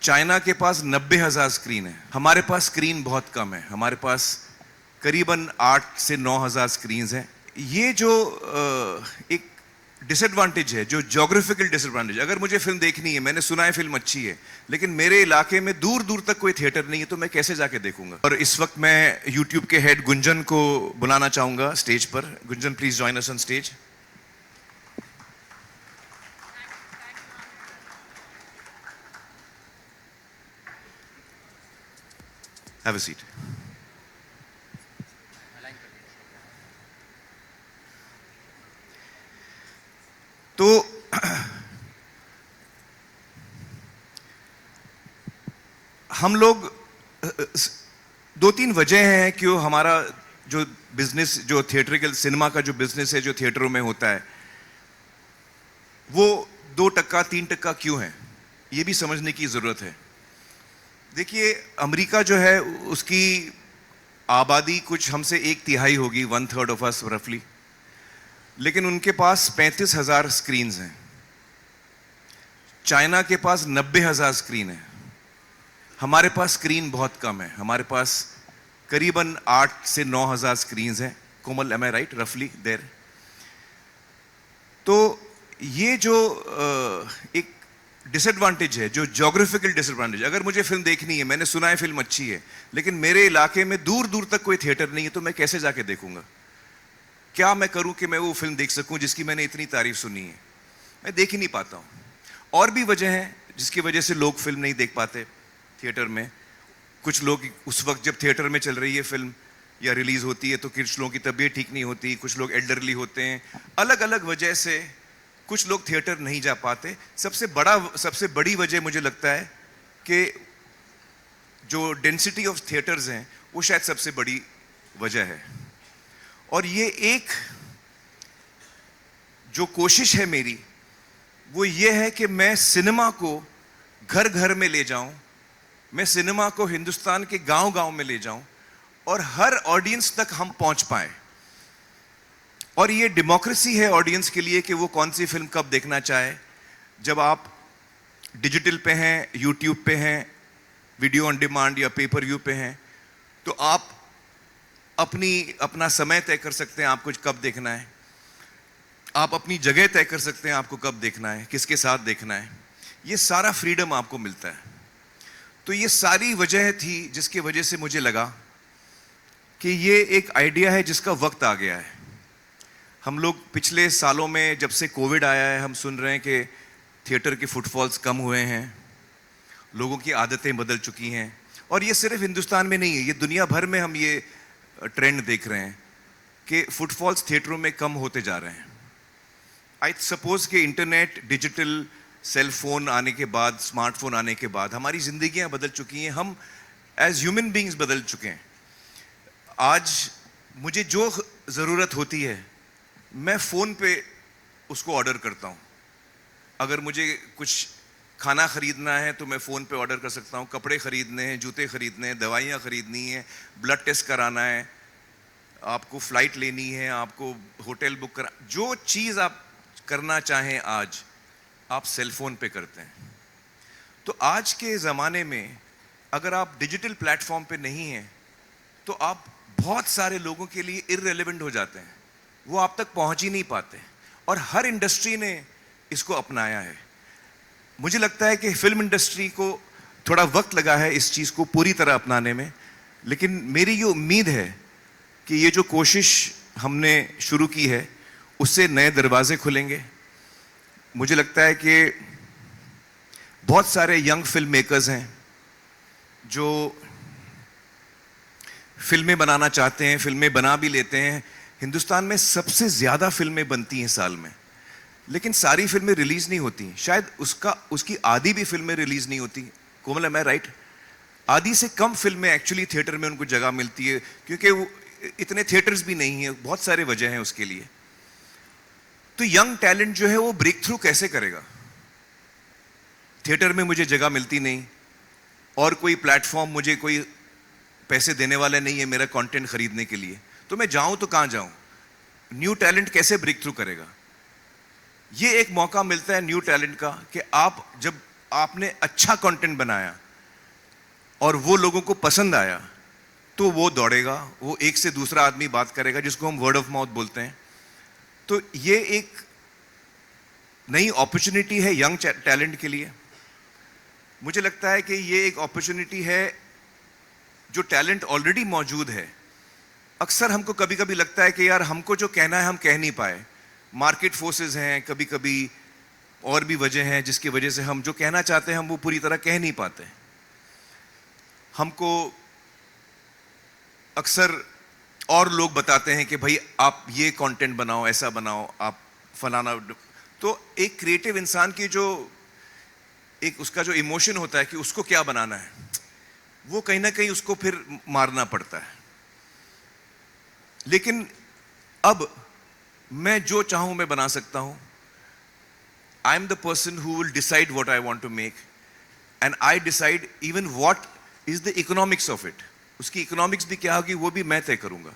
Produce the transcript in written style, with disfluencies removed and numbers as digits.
China के पास 90,000 screen है, हमारे पास स्क्रीन बहुत कम है। हमारे पास करीबन 8 से 9,000 स्क्रीन्स हैं। ये जो एक डिसएडवांटेज है, जो ज्योग्राफिकल डिसएडवांटेज, अगर मुझे फिल्म देखनी है, मैंने सुना है फिल्म अच्छी है, लेकिन मेरे इलाके में दूर दूर तक कोई थिएटर नहीं है, तो मैं कैसे जाके देखूंगा। और इस वक्त मैं यूट्यूब के हेड गुंजन को बुलाना चाहूंगा स्टेज पर। Gunjan, please join us on stage. Have a seat. तो हम लोग, दो तीन वजह हैं कि हमारा जो बिजनेस, जो थिएट्रिकल सिनेमा का जो बिजनेस है, जो थिएटरों में होता है, वो 2%, 3% क्यों है, ये भी समझने की जरूरत है। देखिए, अमेरिका जो है, उसकी आबादी कुछ हमसे 1/3 होगी, 1/3 ऑफ अस रफली, लेकिन उनके पास 35,000 स्क्रीन्स हैं। चाइना के पास 90,000 स्क्रीन है, हमारे पास स्क्रीन बहुत कम है। हमारे पास करीबन 8 से 9,000 स्क्रीन्स हैं। कोमल, एम आई राइट, रफली देयर? तो ये जो एक डिसएडवांटेज है, जो ज्योग्राफिकल डिसएडवांटेज, अगर मुझे फिल्म देखनी है, मैंने सुना है फिल्म अच्छी है, लेकिन मेरे इलाके में दूर दूर तक कोई थिएटर नहीं है, तो मैं कैसे जाके देखूंगा। क्या मैं करूं कि मैं वो फिल्म देख सकूं जिसकी मैंने इतनी तारीफ सुनी है? मैं देख ही नहीं पाता हूं। और भी वजह है जिसकी वजह से लोग फिल्म नहीं देख पाते थिएटर में। कुछ लोग उस वक्त जब थिएटर में चल रही है फिल्म या रिलीज होती है, तो कुछ लोगों की तबीयत ठीक नहीं होती, कुछ लोग एल्डरली होते हैं, अलग अलग वजह से कुछ लोग थिएटर नहीं जा पाते। सबसे बड़ी वजह मुझे लगता है कि जो डेंसिटी ऑफ थिएटर्स हैं, वो शायद सबसे बड़ी वजह है। और ये एक जो कोशिश है मेरी, वो ये है कि मैं सिनेमा को घर घर में ले जाऊं, मैं सिनेमा को हिंदुस्तान के गांव गांव में ले जाऊं, और हर ऑडियंस तक हम पहुंच पाए। और ये डेमोक्रेसी है ऑडियंस के लिए कि वो कौन सी फिल्म कब देखना चाहे। जब आप डिजिटल पे हैं, यूट्यूब पे हैं, वीडियो ऑन डिमांड या पेपर व्यू पे हैं, तो आप अपना समय तय कर सकते हैं आपको कब देखना है। आप अपनी जगह तय कर सकते हैं आपको कब देखना है, किसके साथ देखना है। ये सारा फ्रीडम आपको मिलता है। तो ये सारी वजह थी जिसकी वजह से मुझे लगा कि ये एक आइडिया है जिसका वक्त आ गया है। हम लोग पिछले सालों में, जब से कोविड आया है, हम सुन रहे हैं कि थिएटर के फुटफॉल्स कम हुए हैं, लोगों की आदतें बदल चुकी हैं। और ये सिर्फ हिंदुस्तान में नहीं है, ये दुनिया भर में हम ये ट्रेंड देख रहे हैं कि फुटफॉल्स थिएटरों में कम होते जा रहे हैं। आई सपोज कि इंटरनेट, डिजिटल, सेल फोन आने के बाद, स्मार्टफोन आने के बाद हमारी जिंदगियां बदल चुकी हैं। हम एज ह्यूमन बींग्स बदल चुके हैं। आज मुझे जो ज़रूरत होती है, मैं फ़ोन पे उसको ऑर्डर करता हूँ। अगर मुझे कुछ खाना ख़रीदना है तो मैं फ़ोन पे ऑर्डर कर सकता हूँ। कपड़े ख़रीदने हैं, जूते ख़रीदने हैं, दवाइयाँ ख़रीदनी है, ब्लड टेस्ट कराना है, आपको फ़्लाइट लेनी है, आपको होटल बुक करा, जो चीज़ आप करना चाहें आज आप सेल फोन पे करते हैं। तो आज के ज़माने में अगर आप डिजिटल प्लेटफॉर्म पे नहीं हैं, तो आप बहुत सारे लोगों के लिए इररिलेवेंट हो जाते हैं, वो आप तक पहुंच ही नहीं पाते। और हर इंडस्ट्री ने इसको अपनाया है। मुझे लगता है कि फिल्म इंडस्ट्री को थोड़ा वक्त लगा है इस चीज़ को पूरी तरह अपनाने में, लेकिन मेरी ये उम्मीद है कि ये जो कोशिश हमने शुरू की है, उससे नए दरवाजे खुलेंगे। मुझे लगता है कि बहुत सारे यंग फिल्म मेकर्स हैं जो फिल्में बनाना चाहते हैं, फिल्में बना भी लेते हैं। हिंदुस्तान में सबसे ज़्यादा फिल्में बनती हैं साल में, लेकिन सारी फिल्में रिलीज़ नहीं होती। शायद उसकी आधी भी फिल्में रिलीज़ नहीं होती। कोमल, एम आई राइट? आधी से कम फिल्में एक्चुअली थिएटर में उनको जगह मिलती है, क्योंकि वो इतने थिएटर्स भी नहीं हैं। बहुत सारे वजह हैं उसके लिए। तो यंग टैलेंट जो है वो ब्रेक थ्रू कैसे करेगा? थिएटर में मुझे जगह मिलती नहीं, और कोई प्लेटफॉर्म, मुझे कोई पैसे देने वाला नहीं है मेरा कंटेंट खरीदने के लिए, तो मैं जाऊं तो कहां जाऊं? न्यू टैलेंट कैसे ब्रेक थ्रू करेगा? ये एक मौका मिलता है न्यू टैलेंट का कि आप जब आपने अच्छा कंटेंट बनाया और वो लोगों को पसंद आया, तो वो दौड़ेगा, वो एक से दूसरा आदमी बात करेगा, जिसको हम वर्ड ऑफ माउथ बोलते हैं। तो ये एक नई अपॉर्चुनिटी है यंग टैलेंट के लिए। मुझे लगता है कि ये एक अपॉर्चुनिटी है, जो टैलेंट ऑलरेडी मौजूद है। अक्सर हमको कभी कभी लगता है कि यार हमको जो कहना है हम कह नहीं पाए, मार्केट फोर्सेस हैं, कभी कभी और भी वजह हैं जिसकी वजह से हम जो कहना चाहते हैं हम वो पूरी तरह कह नहीं पाते। हमको अक्सर और लोग बताते हैं कि भाई आप ये कंटेंट बनाओ, ऐसा बनाओ, आप फलाना। तो एक क्रिएटिव इंसान की जो एक उसका जो इमोशन होता है कि उसको क्या बनाना है, वो कहीं ना कहीं उसको फिर मारना पड़ता है। लेकिन अब मैं जो चाहूं मैं बना सकता हूं। I am the person who will decide what I want to make, and I decide even what is the economics of it. उसकी इकोनॉमिक्स भी क्या होगी वो भी मैं तय करूंगा।